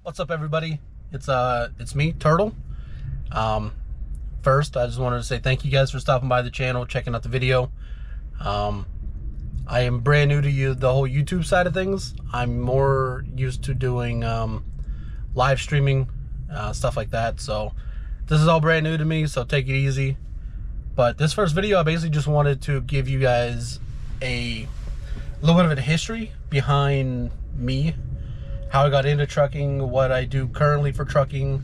What's up, everybody? It's me, Turtle. First, I just wanted to say thank you guys for stopping by the channel, checking out the video. I am brand new to the whole YouTube side of things. I'm more used to doing live streaming, stuff like that. So this is all brand new to me, so take it easy. But this first video, I basically just wanted to give you guys a little bit of a history behind me, how I got into trucking, what I do currently for trucking,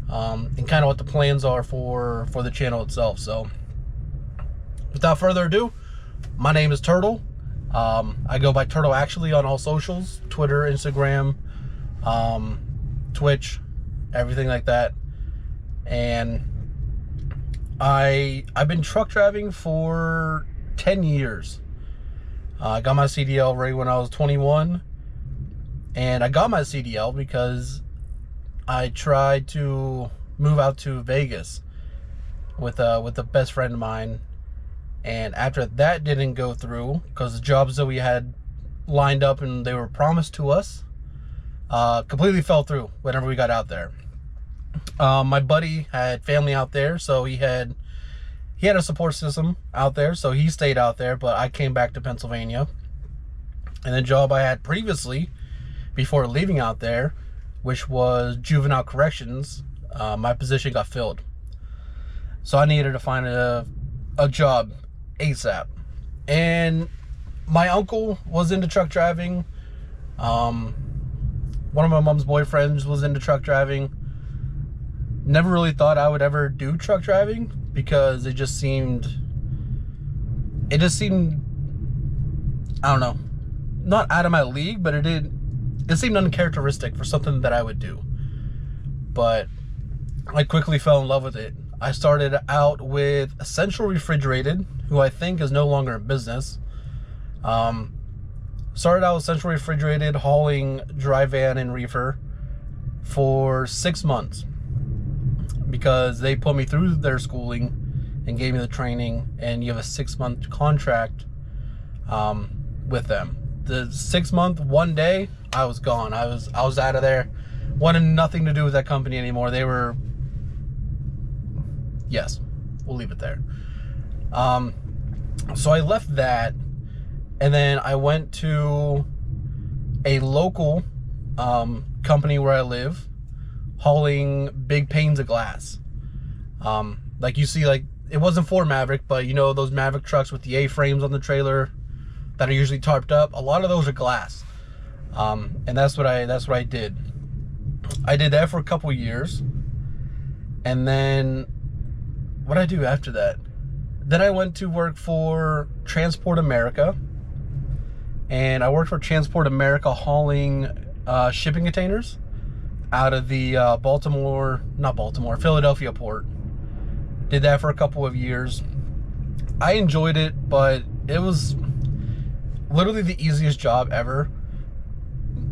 and kind of what the plans are for the channel itself. So without further ado, my name is Turtle. I go by Turtle actually on all socials, Twitter, Instagram, Twitch, everything like that. And I've been truck driving for 10 years. I got my CDL right when I was 21. And I got my CDL because I tried to move out to Vegas with a best friend of mine. And after that didn't go through, because the jobs that we had lined up and they were promised to us completely fell through whenever we got out there. My buddy had family out there, so he had a support system out there, so he stayed out there, but I came back to Pennsylvania. And the job I had previously, before leaving out there, which was juvenile corrections, my position got filled. So I needed to find a job ASAP. And my uncle was into truck driving. One of my mom's boyfriends was into truck driving. Never really thought I would ever do truck driving because it just seemed, I don't know, not out of my league, but it seemed uncharacteristic for something that I would do. But I quickly fell in love with it. I started out with Central Refrigerated, who I think is no longer in business. Started out with Central Refrigerated, hauling dry van and reefer for 6 months because they put me through their schooling and gave me the training, and you have a 6-month contract with them. The 6 month, one day, I was gone. I was out of there. Wanted nothing to do with that company anymore. They were, yes, we'll leave it there. So I left that, and then I went to a local company where I live, hauling big panes of glass. Like you see, like, it wasn't for Maverick, but you know those Maverick trucks with the A-frames on the trailer that are usually tarped up? A lot of those are glass. And that's what I did. I did that for a couple years. And then what did I do after that? Then I went to work for Transport America. And I worked for Transport America hauling shipping containers out of the Philadelphia port. Did that for a couple of years. I enjoyed it, but it was literally the easiest job ever.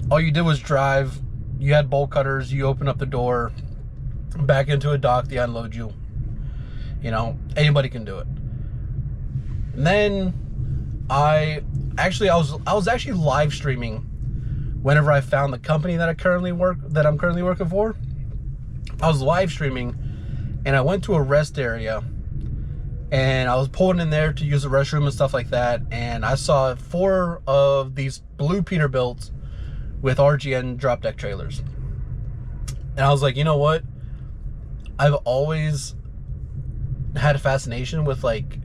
All you did was drive. You had bolt cutters. You open up the door, back into a dock, they unload you. You know, anybody can do it. And then I was actually live streaming whenever I found the company that I'm currently working for. I was live streaming, and I went to a rest area, and I was pulling in there to use the restroom and stuff like that, and I saw 4 of these blue Peterbilts with RGN drop deck trailers. And I was like, you know what? I've always had a fascination with like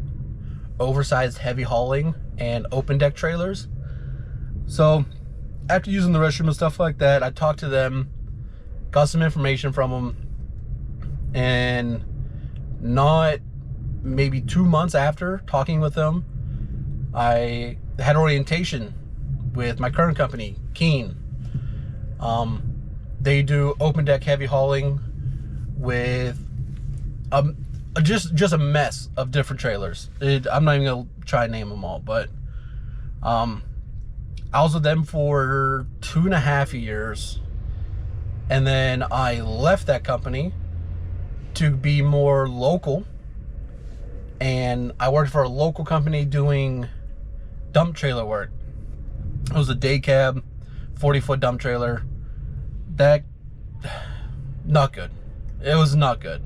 oversized heavy hauling and open deck trailers. So after using the restroom and stuff like that, I talked to them, got some information from them, and not maybe 2 months after talking with them, I had orientation with my current company, Keen. They do open deck heavy hauling with just a mess of different trailers. I'm not even gonna try and name them all, but I was with them for 2.5 years, and then I left that company to be more local, and I worked for a local company doing dump trailer work. It was a day cab, 40-foot dump trailer. That Not good. It was not good.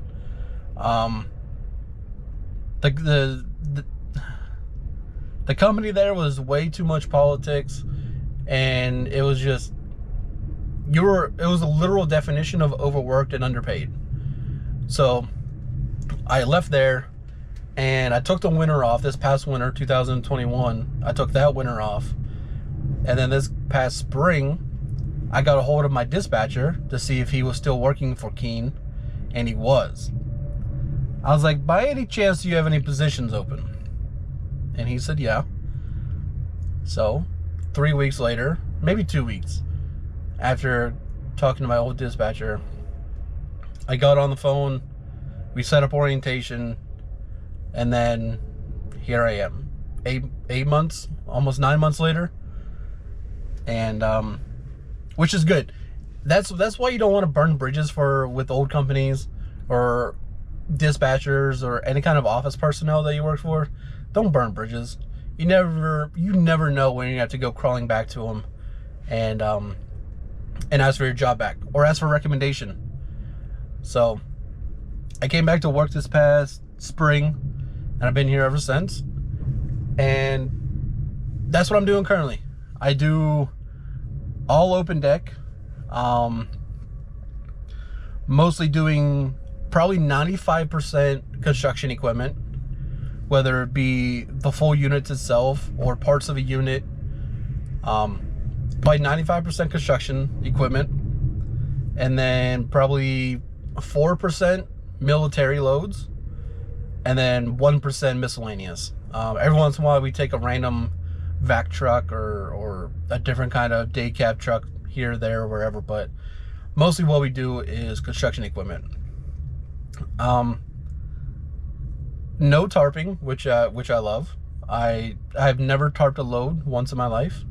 The company there was way too much politics, and it was just it was a literal definition of overworked and underpaid. So I left there, and I took the winter off. This past winter, 2021, I took that winter off. And then this past spring, I got a hold of my dispatcher to see if he was still working for Keene, and he was. I was like, by any chance, do you have any positions open? And he said, yeah. So 3 weeks later, maybe 2 weeks after talking to my old dispatcher, I got on the phone, we set up orientation, and then here I am, eight months, almost 9 months later. And which is good. That's why you don't want to burn bridges with old companies or dispatchers or any kind of office personnel that you work for. Don't burn bridges. You never know when you have to go crawling back to them and ask for your job back or ask for a recommendation. So I came back to work this past spring, and I've been here ever since. And that's what I'm doing currently. I do all open deck, mostly doing probably 95% construction equipment, whether it be the full units itself or parts of a unit. Probably 95% construction equipment, and then probably 4% military loads, and then 1% miscellaneous. Every once in a while we take a random vac truck or a different kind of day cab truck here, there, or wherever, but mostly what we do is construction equipment. No tarping, which I love. I've never tarped a load once in my life,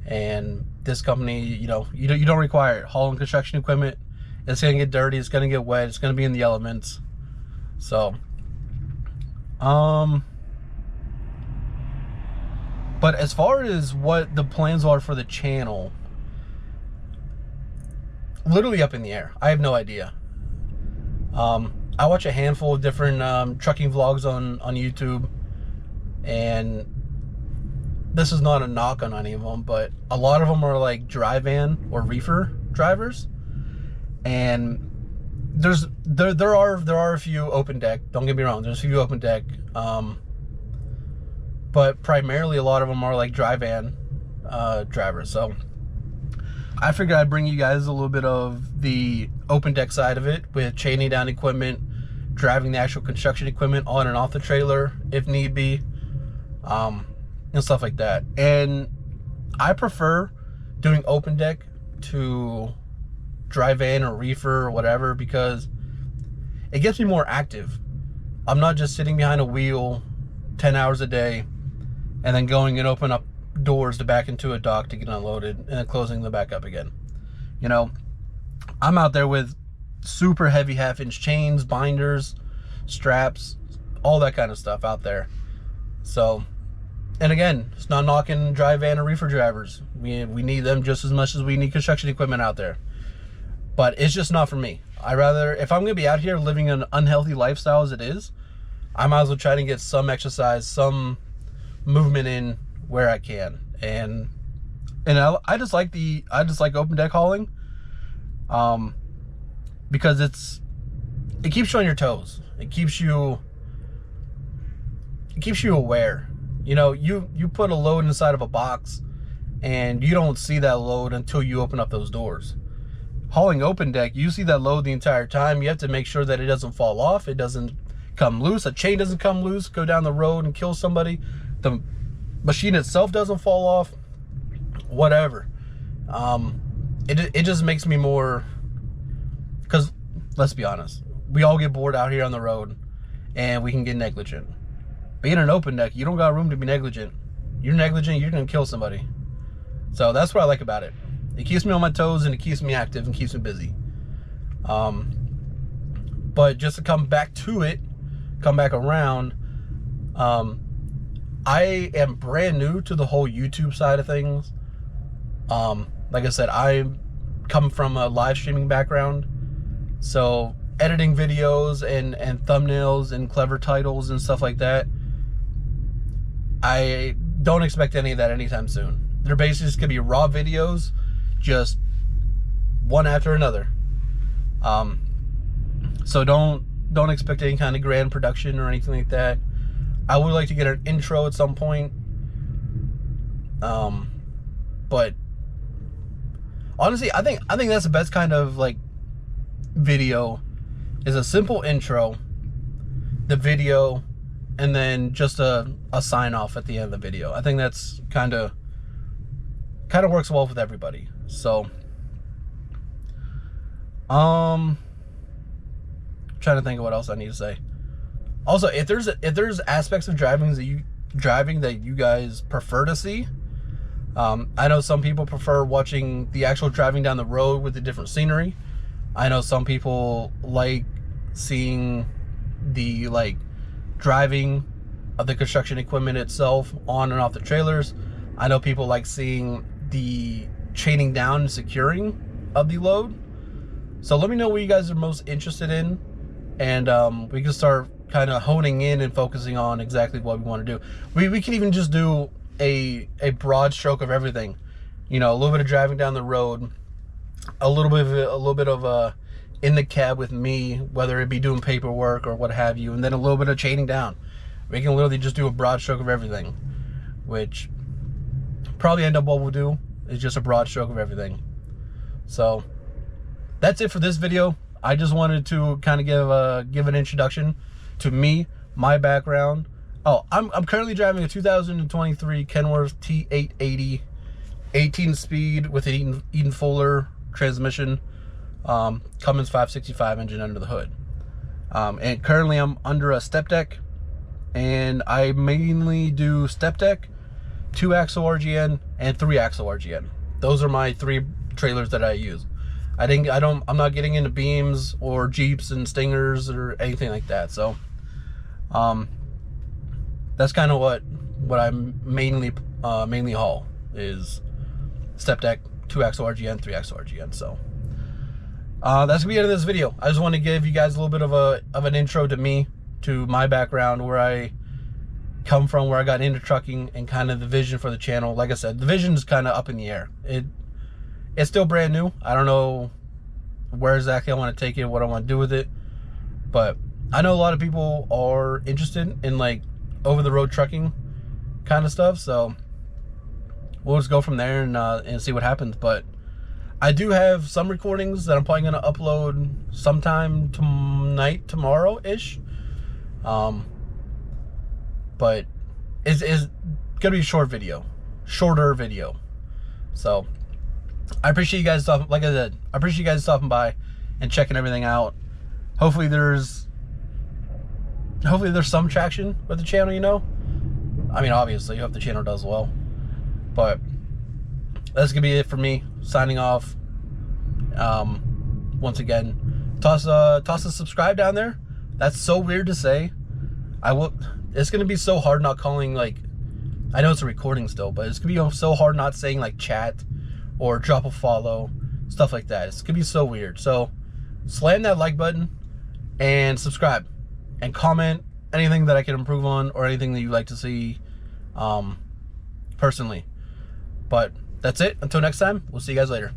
and this company, you don't require it. Hauling construction equipment, it's gonna get dirty, it's gonna get wet, it's gonna be in the elements. So but as far as what the plans are for the channel, literally up in the air. I have no idea. I watch a handful of different trucking vlogs on YouTube, and this is not a knock on any of them, but a lot of them are like dry van or reefer drivers, and there are a few open deck. Don't get me wrong, there's a few open deck, but primarily a lot of them are like dry van drivers. So I figured I'd bring you guys a little bit of the open deck side of it, with chaining down equipment, driving the actual construction equipment on and off the trailer if need be, and stuff like that. And I prefer doing open deck to dry van or reefer or whatever, because it gets me more active. I'm not just sitting behind a wheel 10 hours a day and then going and open up doors to back into a dock to get unloaded and then closing them back up again. I'm out there with super heavy 1/2-inch chains, binders, straps, all that kind of stuff out there. So, and again, it's not knocking dry van or reefer drivers. We need them just as much as we need construction equipment out there. But it's just not for me. If I'm gonna be out here living an unhealthy lifestyle as it is, I might as well try to get some exercise, some movement in where I can. And I just like open deck hauling, because it keeps you on your toes. It keeps you aware. You put a load inside of a box and you don't see that load until you open up those doors. Hauling open deck, you see that load the entire time. You have to make sure that it doesn't fall off, it doesn't come loose, a chain doesn't come loose, go down the road and kill somebody, the machine itself doesn't fall off, whatever. It just makes me more, because let's be honest, we all get bored out here on the road and we can get negligent. Being an open deck, you don't got room to be negligent. You're negligent, you're gonna kill somebody. So that's what I like about it. It keeps me on my toes and it keeps me active and keeps me busy. But just to come back around, I am brand new to the whole YouTube side of things. Like I said, I come from a live streaming background, So editing videos and thumbnails and clever titles and stuff like that, I don't expect any of that anytime soon. They're basically just gonna be raw videos, just one after another. So don't expect any kind of grand production or anything like that. I would like to get an intro at some point. But honestly, I think that's the best kind of like video, is a simple intro, the video, and then just a sign off at the end of the video. I think that's kind of works well with everybody. So trying to think of what else I need to say. Also, if there's aspects of driving that you guys prefer to see, I know some people prefer watching the actual driving down the road with the different scenery. I know some people like seeing the like driving of the construction equipment itself on and off the trailers. I know people like seeing the chaining down and securing of the load. So let me know what you guys are most interested in, and we can start kind of honing in and focusing on exactly what we want to do. We can even just do a broad stroke of everything. You know, a little bit of driving down the road, a little bit of in the cab with me, whether it be doing paperwork or what have you, and then a little bit of chaining down. We can literally just do a broad stroke of everything, which probably end up what we'll do is just a broad stroke of everything. So that's it for this video. I just wanted to kind of give an introduction to me, my background. Oh, I'm currently driving a 2023 Kenworth T880 18-speed with an Eden Fuller transmission, Cummins 565 engine under the hood. And currently I'm under a step deck, and I mainly do step deck, 2-axle RGN, and 3-axle RGN. Those are my 3 trailers that I use. I'm not getting into beams or Jeeps and Stingers or anything like that. So that's kind of what I mainly haul, is step deck, 2-axle RGN, 3-axle RGN. So that's gonna be the end of this video. I just want to give you guys a little bit of an intro to me, to my background, where I come from, where I got into trucking, and kind of the vision for the channel. Like I said, the vision is kind of up in the air. It's still brand new. I don't know where exactly I want to take it, what I want to do with it, but I know a lot of people are interested in like over-the-road trucking kind of stuff, so we'll just go from there and see what happens. But I do have some recordings that I'm probably going to upload sometime tonight, tomorrow-ish. But it's going to be a shorter video. So I appreciate you guys stopping, like I said, I appreciate you guys stopping by and checking everything out. Hopefully there's some traction with the channel, you know. I mean, obviously, I hope the channel does well. But that's gonna be it for me. Signing off. Once again, toss a subscribe down there. That's so weird to say. It's gonna be so hard not calling, like, I know it's a recording still, but it's gonna be so hard not saying like chat or drop a follow, stuff like that. It's gonna be so weird. So slam that like button and subscribe and comment anything that I can improve on, or anything that you'd like to see personally. But that's it. Until next time, we'll see you guys later.